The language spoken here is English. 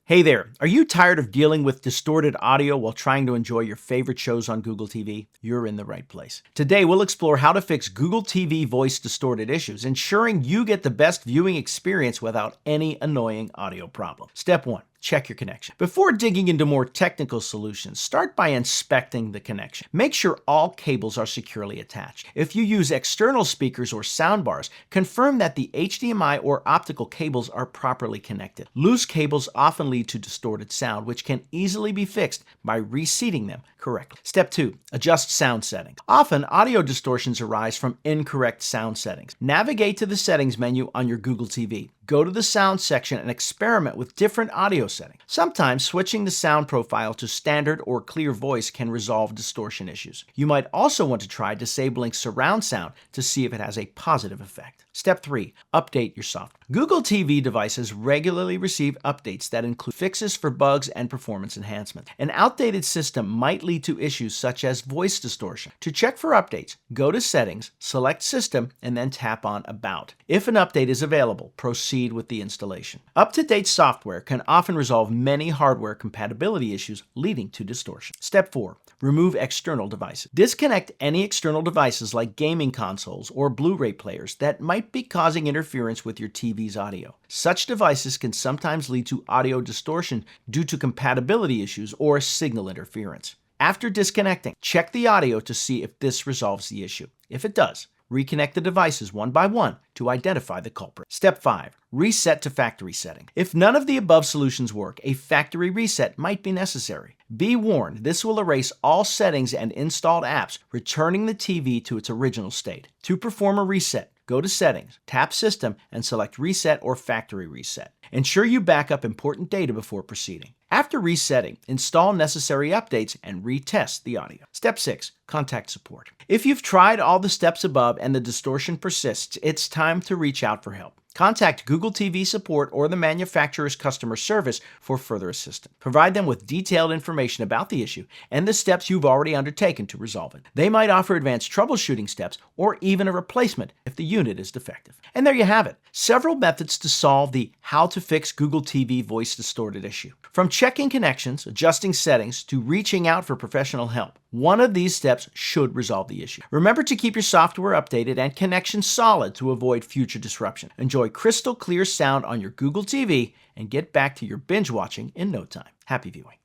Hey there, are you tired of dealing with distorted audio while trying to enjoy your favorite shows on Google TV? You're in the right place. Today, we'll explore how to fix Google TV voice distorted issues, ensuring you get the best viewing experience without any annoying audio problem. Step 1. Check your connection. Before digging into more technical solutions, start by inspecting the connection. Make sure all cables are securely attached. If you use external speakers or soundbars, confirm that the HDMI or optical cables are properly connected. Loose cables often lead to distorted sound, which can easily be fixed by reseating them correctly. Step 2. Adjust sound settings. Often, audio distortions arise from incorrect sound settings. Navigate to the settings menu on your Google TV. Go to the sound section and experiment with different audio settings. Sometimes switching the sound profile to standard or clear voice can resolve distortion issues. You might also want to try disabling surround sound to see if it has a positive effect. Step 3. Update your software. Google TV devices regularly receive updates that include fixes for bugs and performance enhancements. An outdated system might lead to issues such as voice distortion. To check for updates, go to Settings, select System, and then tap on About. If an update is available, proceed with the installation. Up-to-date software can often resolve many hardware compatibility issues leading to distortion. Step 4. Remove external devices. Disconnect any external devices like gaming consoles or Blu-ray players that might be causing interference with your TV's audio. Such devices can sometimes lead to audio distortion due to compatibility issues or signal interference. After disconnecting, check the audio to see if this resolves the issue. If it does, reconnect the devices one by one to identify the culprit. Step 5. Reset to factory setting. If none of the above solutions work, a factory reset might be necessary. Be warned, this will erase all settings and installed apps, returning the TV to its original state. To perform a reset, go to Settings, tap System, and select Reset or Factory Reset. Ensure you back up important data before proceeding. After resetting, install necessary updates and retest the audio. Step 6. Contact support. If you've tried all the steps above and the distortion persists, it's time to reach out for help. Contact Google TV support or the manufacturer's customer service for further assistance. Provide them with detailed information about the issue and the steps you've already undertaken to resolve it. They might offer advanced troubleshooting steps or even a replacement if the unit is defective. And there you have it. Several methods to solve the how to fix Google TV voice distorted issue. From checking connections, adjusting settings, to reaching out for professional help, one of these steps should resolve the issue. Remember to keep your software updated and connections solid to avoid future disruption. Enjoy crystal clear sound on your Google TV and get back to your binge watching in no time. Happy viewing.